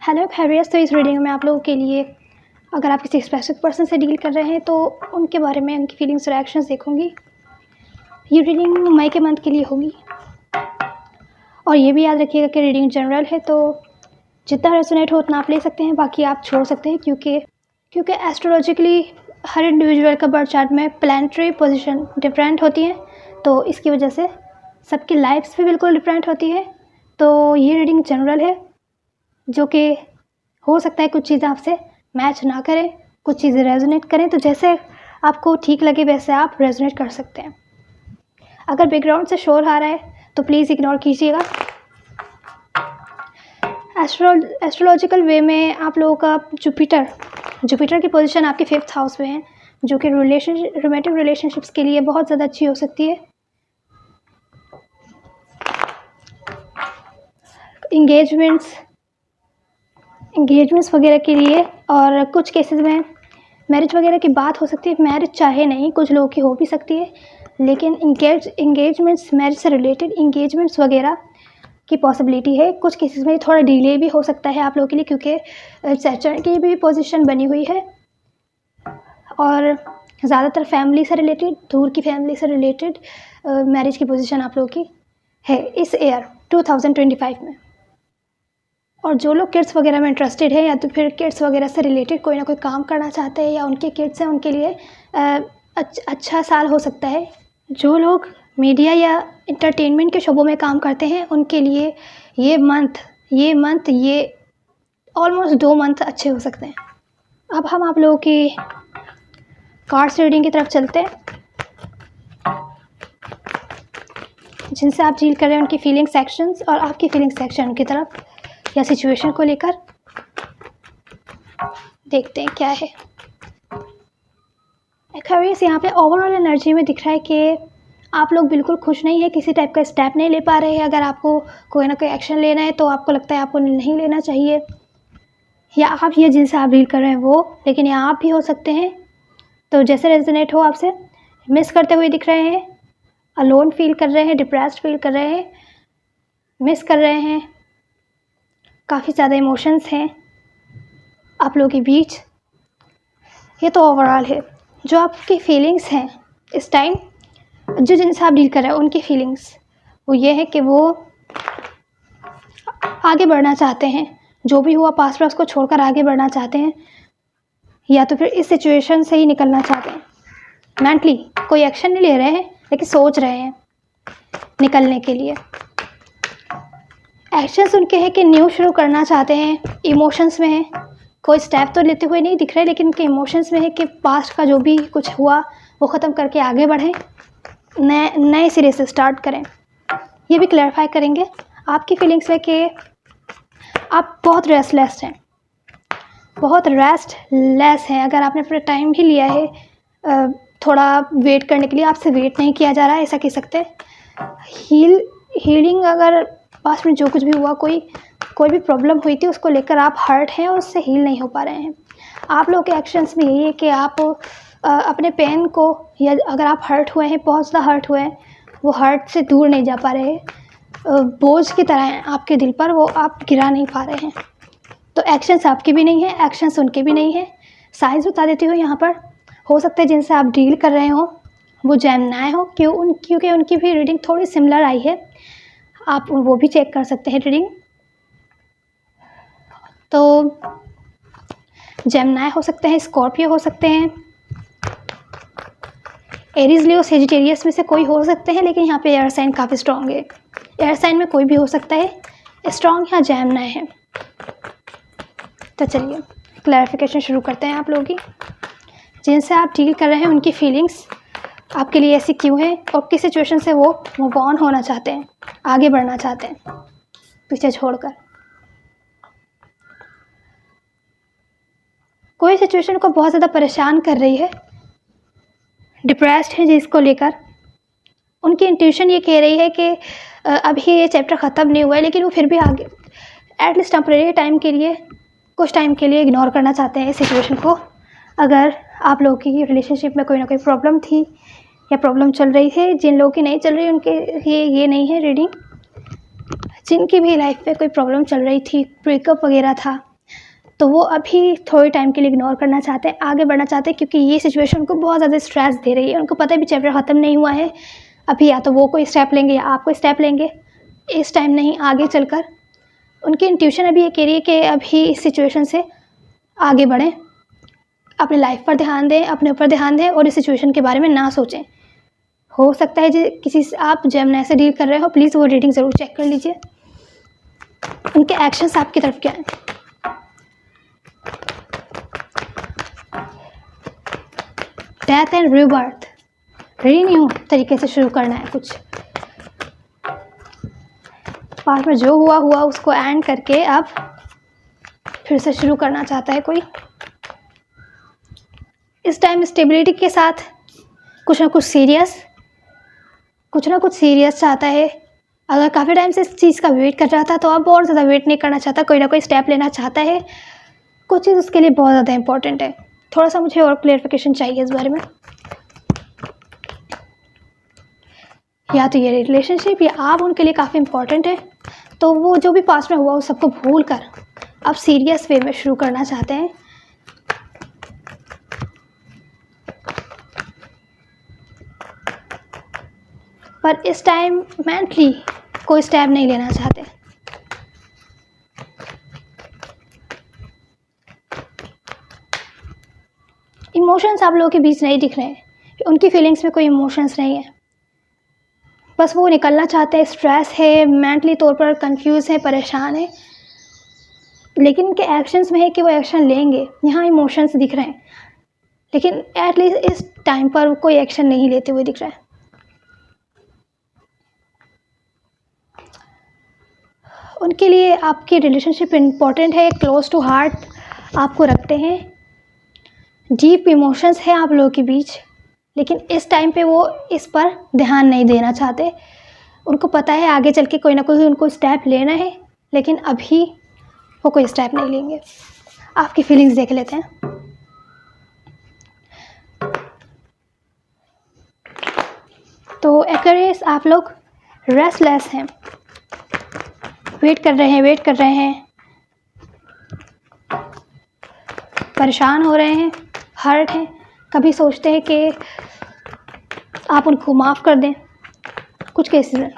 Hello खैरियत। तो इस रीडिंग में आप लोगों के लिए अगर आप किसी स्पेसिफिक पर्सन से डील कर रहे हैं तो उनके बारे में उनकी फीलिंग्स और एक्शंस देखूंगी। ये रीडिंग मई के मंथ के लिए होगी और ये भी याद रखिएगा कि रीडिंग जनरल है, तो जितना रेजोनेट हो उतना आप ले सकते हैं, बाकी आप छोड़ सकते हैं क्योंकि एस्ट्रोलॉजिकली हर इंडिविजुअल का बर्थ चार्ट में प्लैनेटरी पोजीशन डिफरेंट होती है, तो इसकी वजह से सबकी लाइफ्स भी बिल्कुल डिफरेंट होती है। तो ये रीडिंग जनरल है, जो कि हो सकता है कुछ चीज़ें आपसे मैच ना करें, कुछ चीज़ें रेजोनेट करें, तो जैसे आपको ठीक लगे वैसे आप रेजोनेट कर सकते हैं। अगर बैकग्राउंड से शोर आ रहा है तो प्लीज़ इग्नोर कीजिएगा। एस्ट्रोलॉजिकल वे में आप लोगों का जुपिटर की पोजीशन आपके 5th हाउस में है, जो कि रोमांटिक रिलेशनशिप्स के लिए बहुत ज़्यादा अच्छी हो सकती है। इंगेजमेंट्स वगैरह के लिए, और कुछ केसेस में मैरिज वगैरह की बात हो सकती है। मैरिज चाहे नहीं, कुछ लोगों की हो भी सकती है, लेकिन इंगेजमेंट्स, मैरिज से रिलेटेड इंगेजमेंट्स वगैरह की पॉसिबिलिटी है। कुछ केसेस में थोड़ा डिले भी हो सकता है आप लोगों के लिए, क्योंकि सैटर्न की भी पोजीशन बनी हुई है और ज़्यादातर फैमिली से रिलेटेड, दूर की फैमिली से रिलेटेड मैरिज की पोजीशन आप लोगों की है इस ईयर 2025 में। और जो लोग किड्स वगैरह में इंटरेस्टेड है या तो फिर किड्स वगैरह से रिलेटेड कोई ना कोई काम करना चाहते हैं या उनके किड्स हैं, उनके लिए अच्छा साल हो सकता है। जो लोग मीडिया या इंटरटेनमेंट के शोबों में काम करते हैं उनके लिए ये ऑलमोस्ट 2 मंथ अच्छे हो सकते हैं। अब हम आप लोगों की कार्ड्स रीडिंग की तरफ चलते हैं। जिनसे आप डील कर रहे हैं उनकी फीलिंग सेक्शंस और आपकी फीलिंग सेक्शन की तरफ या सिचुएशन को लेकर देखते हैं क्या है। एक्वेरियस, यहाँ पे ओवरऑल एनर्जी में दिख रहा है कि आप लोग बिल्कुल खुश नहीं है, किसी टाइप का स्टेप नहीं ले पा रहे हैं। अगर आपको कोई ना कोई एक्शन लेना है तो आपको लगता है आपको नहीं लेना चाहिए, या आप ये जिनसे आप डील कर रहे हैं वो, लेकिन यहाँ आप भी हो सकते हैं। तो जैसे रेजोनेट हो आपसे, मिस करते हुए दिख रहे हैं, अलोन फील कर रहे हैं, डिप्रेस्ड फील कर रहे हैं, मिस कर रहे हैं, काफ़ी ज़्यादा इमोशंस हैं आप लोगों के बीच। ये तो ओवरऑल है। जो आपकी फीलिंग्स हैं इस टाइम, जो जिनसे आप डील कर रहे हैं उनकी फीलिंग्स वो ये है कि वो आगे बढ़ना चाहते हैं। जो भी हुआ पास्ट में उसको छोड़कर आगे बढ़ना चाहते हैं, या तो फिर इस सिचुएशन से ही निकलना चाहते हैं। मेंटली कोई एक्शन नहीं ले रहे हैं, लेकिन सोच रहे हैं निकलने के लिए। एक्शंस उनके हैं कि न्यू शुरू करना चाहते हैं, इमोशंस में है, कोई स्टेप तो लेते हुए नहीं दिख रहे, लेकिन उनके इमोशंस में है कि पास्ट का जो भी कुछ हुआ वो ख़त्म करके आगे बढ़ें, नए सिरे से स्टार्ट करें। ये भी क्लैरिफाई करेंगे आपकी फीलिंग्स में कि आप बहुत रेस्टलेस हैं, बहुत रेस्टलेस हैं। अगर आपने अपना टाइम भी लिया है थोड़ा वेट करने के लिए, आपसे वेट नहीं किया जा रहा है, ऐसा कह सकते हैं। हीलिंग, अगर पास्ट में जो कुछ भी हुआ, कोई भी प्रॉब्लम हुई थी, उसको लेकर आप हर्ट हैं और उससे हील नहीं हो पा रहे हैं। आप लोगों के एक्शंस में यही है कि आप अपने पेन को, या अगर आप हर्ट हुए हैं, बहुत ज़्यादा हर्ट हुए हैं, वो हर्ट से दूर नहीं जा पा रहे हैं। बोझ की तरह हैं आपके दिल पर, वो आप गिरा नहीं पा रहे हैं। तो एक्शंस आपके भी नहीं है, एक्शंस उनके भी नहीं है। साइज बता देती हूँ यहाँ पर। हो सकता है जिनसे आप डील कर रहे हो वो जेमिनी हो, क्योंकि उनकी भी रीडिंग थोड़ी सिमिलर आई है। आप वो भी चेक कर सकते हैं रीडिंग। तो जेमिनी हो सकते हैं, स्कॉर्पियो हो सकते हैं, एरीज, लियो, सेजिटेरियस में से कोई हो सकते हैं, लेकिन यहाँ पे एयर साइन काफ़ी स्ट्रॉन्ग है। एयर साइन में कोई भी हो सकता है, स्ट्रॉन्ग यहाँ जेमिनी है। तो चलिए क्लैरिफिकेशन शुरू करते हैं आप लोगों की। जिनसे आप डील कर रहे हैं उनकी फीलिंग्स आपके लिए ऐसी क्यों है, और किस सिचुएशन से वो मूव ऑन होना चाहते हैं, आगे बढ़ना चाहते हैं पीछे छोड़कर। कोई सिचुएशन को बहुत ज़्यादा परेशान कर रही है, डिप्रेस्ड है जिसको लेकर। उनकी इंट्यूशन ये कह रही है कि अभी ये चैप्टर ख़त्म नहीं हुआ है, लेकिन वो फिर भी आगे एटलीस्ट टेम्परेरी टाइम के लिए, कुछ टाइम के लिए इग्नोर करना चाहते हैं इस सिचुएशन को। अगर आप लोगों की रिलेशनशिप में कोई ना कोई प्रॉब्लम थी या प्रॉब्लम चल रही है, जिन लोगों की नहीं चल रही उनके ये नहीं है रीडिंग। जिनकी भी लाइफ में कोई प्रॉब्लम चल रही थी, ब्रेकअप वगैरह था, तो वो अभी थोड़े टाइम के लिए इग्नोर करना चाहते हैं, आगे बढ़ना चाहते हैं, क्योंकि ये सिचुएशन उनको बहुत ज़्यादा स्ट्रेस दे रही है। उनको पता है भी चैप्टर ख़त्म नहीं हुआ है, अभी या तो वो कोई स्टेप लेंगे या आप कोई स्टेप लेंगे, इस टाइम नहीं आगे चलकर। उनकी इंट्यूशन अभी ये कह रही है कि अभी इस सिचुएशन से आगे बढ़ें, अपनी लाइफ पर ध्यान दें, अपने ऊपर ध्यान दें और इस सिचुएशन के बारे में ना सोचें। हो सकता है जो किसी से आप जेमिनी से डील कर रहे हो, प्लीज़ वो रीडिंग ज़रूर चेक कर लीजिए, उनके एक्शंस आपकी तरफ क्या हैं। डेथ एंड रीबर्थ, रीन्यू तरीके से शुरू करना है कुछ। पास्ट में जो हुआ हुआ उसको एंड करके अब फिर से शुरू करना चाहता है कोई। इस टाइम स्टेबिलिटी के साथ कुछ ना कुछ सीरियस चाहता है। अगर काफ़ी टाइम से इस चीज़ का वेट कर रहा था तो अब और ज़्यादा वेट नहीं करना चाहता, कोई ना कोई स्टेप लेना चाहता है। कुछ चीज़ उसके लिए बहुत ज़्यादा इंपॉर्टेंट है। थोड़ा सा मुझे और क्लियरिफिकेशन चाहिए इस बारे में। या तो ये रिलेशनशिप या आप उनके लिए काफ़ी इंपॉर्टेंट है, तो वो जो भी पास्ट में हुआ उस सबको भूल कर अब सीरियस वे में शुरू करना चाहते हैं। पर इस टाइम मेंटली कोई स्टेप नहीं लेना चाहते। इमोशंस आप लोगों के बीच नहीं दिख रहे हैं, उनकी फीलिंग्स में कोई इमोशंस नहीं है, बस वो निकलना चाहते हैं। स्ट्रेस है, मेंटली तौर पर कंफ्यूज है, परेशान है, लेकिन उनके एक्शंस में है कि वो एक्शन लेंगे। यहाँ इमोशंस दिख रहे हैं, लेकिन एटलीस्ट इस टाइम पर कोई एक्शन नहीं लेते हुए दिख रहा है। उनके लिए आपकी रिलेशनशिप इम्पोर्टेंट है, क्लोज टू हार्ट आपको रखते हैं, डीप इमोशंस है आप लोगों के बीच, लेकिन इस टाइम पे वो इस पर ध्यान नहीं देना चाहते। उनको पता है आगे चल के कोई ना कोई उनको स्टेप लेना है, लेकिन अभी वो कोई स्टेप नहीं लेंगे। आपकी फीलिंग्स देख लेते हैं। तो एक्वेरियस, आप लोग रेस्टलेस हैं, वेट कर रहे हैं, परेशान हो रहे हैं, हर्ट हैं। कभी सोचते हैं कि आप उनको माफ़ कर दें, कुछ केसेस में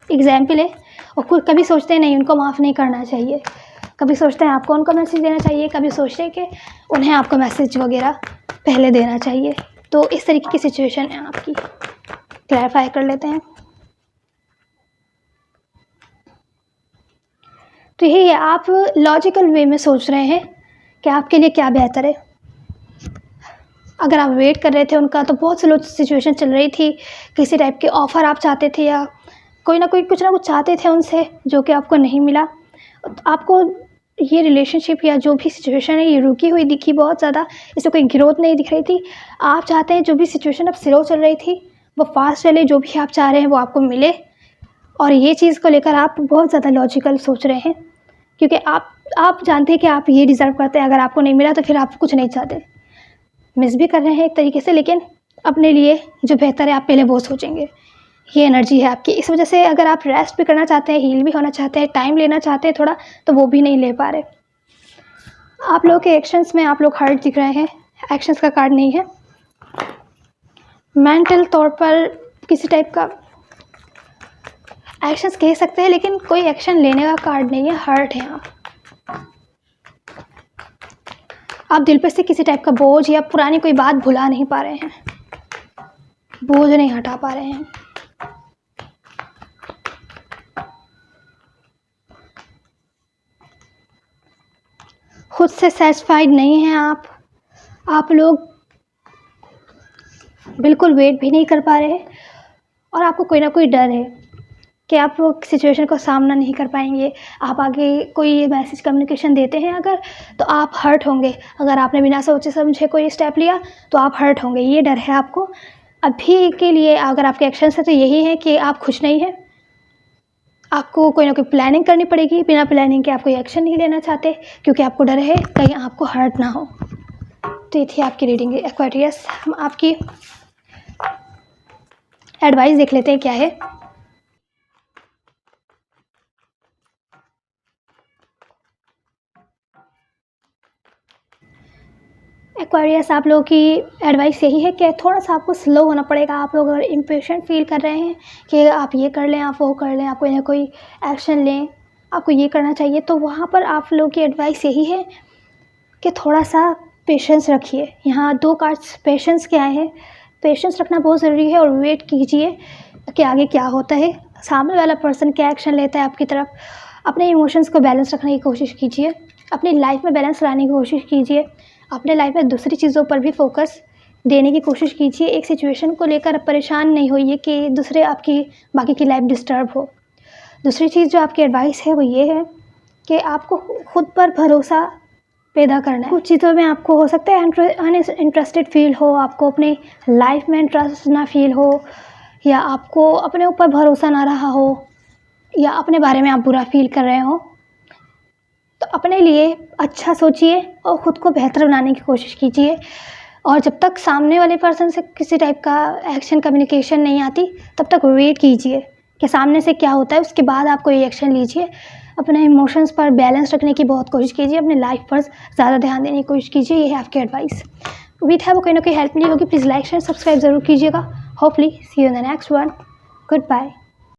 एग्जाम्पल है, और कभी सोचते हैं नहीं उनको माफ़ नहीं करना चाहिए, कभी सोचते हैं आपको उनको मैसेज देना चाहिए, कभी सोचते हैं कि उन्हें आपको मैसेज वगैरह पहले देना चाहिए। तो इस तरीके की सिचुएशन है आपकी, क्लैरिफाई कर लेते हैं। तो यही है, आप लॉजिकल वे में सोच रहे हैं कि आपके लिए क्या बेहतर है। अगर आप वेट कर रहे थे उनका, तो बहुत स्लो सिचुएशन चल रही थी, किसी टाइप के ऑफ़र आप चाहते थे या कोई ना कुछ चाहते थे उनसे जो कि आपको नहीं मिला। आपको ये रिलेशनशिप या जो भी सिचुएशन है ये रुकी हुई दिखी बहुत ज़्यादा, इसमें कोई ग्रोथ नहीं दिख रही थी। आप चाहते हैं जो भी सिचुएशन अब स्लो चल रही थी वो फास्ट चले, जो भी आप चाह रहे हैं वो आपको मिले, और ये चीज़ को लेकर आप बहुत ज़्यादा लॉजिकल सोच रहे हैं, क्योंकि आप जानते हैं कि आप ये डिज़र्व करते हैं। अगर आपको नहीं मिला तो फिर आप कुछ नहीं चाहते, मिस भी कर रहे हैं एक तरीके से, लेकिन अपने लिए जो बेहतर है आप पहले वो सोचेंगे। ये एनर्जी है आपकी। इस वजह से अगर आप रेस्ट भी करना चाहते हैं, हील भी होना चाहते हैं, टाइम लेना चाहते हैं थोड़ा, तो वो भी नहीं ले पा रहे। आप लोगों के एक्शंस में आप लोग हर्ट दिख रहे हैं, एक्शंस का कार्ड नहीं है। मेंटल तौर पर किसी टाइप का एक्शंस कह सकते हैं, लेकिन कोई एक्शन लेने का कार्ड नहीं है, हर्ट है आप दिल पे से किसी टाइप का बोझ या पुरानी कोई बात भुला नहीं पा रहे हैं, बोझ नहीं हटा पा रहे हैं। खुद से सेटिस्फाइड नहीं हैं आप लोग बिल्कुल वेट भी नहीं कर पा रहे हैं, और आपको कोई ना कोई डर है कि आप वो सिचुएशन को सामना नहीं कर पाएंगे। आप आगे कोई मैसेज कम्युनिकेशन देते हैं अगर, तो आप हर्ट होंगे। अगर आपने बिना सोचे समझे कोई स्टेप लिया तो आप हर्ट होंगे, ये डर है आपको अभी के लिए। अगर आपके एक्शन से तो यही है कि आप खुश नहीं हैं, आपको कोई ना कोई प्लानिंग करनी पड़ेगी। बिना प्लानिंग के आप कोई एक्शन नहीं लेना चाहते, क्योंकि आपको डर है कहीं आपको हर्ट ना हो। तो ये थी आपकी रीडिंग एक्वेरियस। हम आपकी एडवाइस देख लेते हैं क्या है। एक्वेरियस, आप लोगों की एडवाइस यही है कि थोड़ा सा आपको स्लो होना पड़ेगा। आप लोग अगर इम्पेशेंट फील कर रहे हैं कि आप ये कर लें, आप वो कर लें, आप कोई ना कोई एक्शन लें, आपको ये करना चाहिए, तो वहाँ पर आप लोगों की एडवाइस यही है कि थोड़ा सा पेशेंस रखिए। यहाँ 2 कार्ड्स पेशेंस के आए हैं। पेशेंस रखना बहुत ज़रूरी है और वेट कीजिए कि आगे क्या होता है, सामने वाला पर्सन क्या एक्शन लेता है आपकी तरफ। अपने इमोशंस को बैलेंस रखने की कोशिश कीजिए, अपनी लाइफ में बैलेंस लाने की कोशिश कीजिए, अपने लाइफ में दूसरी चीज़ों पर भी फोकस देने की कोशिश कीजिए। एक सिचुएशन को लेकर परेशान नहीं होइए कि दूसरे आपकी बाकी की लाइफ डिस्टर्ब हो। दूसरी चीज़ जो आपकी एडवाइस है वो ये है कि आपको खुद पर भरोसा पैदा करना है। कुछ चीज़ों में आपको हो सकता है इंटरेस्टेड फील हो, आपको अपनी लाइफ में इंटरेस्ट ना फील हो, या आपको अपने ऊपर भरोसा ना रहा हो, या अपने बारे में आप बुरा फील कर रहे हो, तो अपने लिए अच्छा सोचिए और ख़ुद को बेहतर बनाने की कोशिश कीजिए। और जब तक सामने वाले पर्सन से किसी टाइप का एक्शन कम्युनिकेशन नहीं आती, तब तक वेट कीजिए कि सामने से क्या होता है, उसके बाद आप कोई एक्शन लीजिए। अपने इमोशंस पर बैलेंस रखने की बहुत कोशिश कीजिए, अपने लाइफ पर ज़्यादा ध्यान देने की कोशिश कीजिए। ये है आपकी एडवाइस। उम्मीद है वो कोई ना कोई हेल्प मिली होगी। प्लीज़ लाइक शेयर सब्सक्राइब ज़रूर कीजिएगा। Hopefully see you in the next one. Good bye.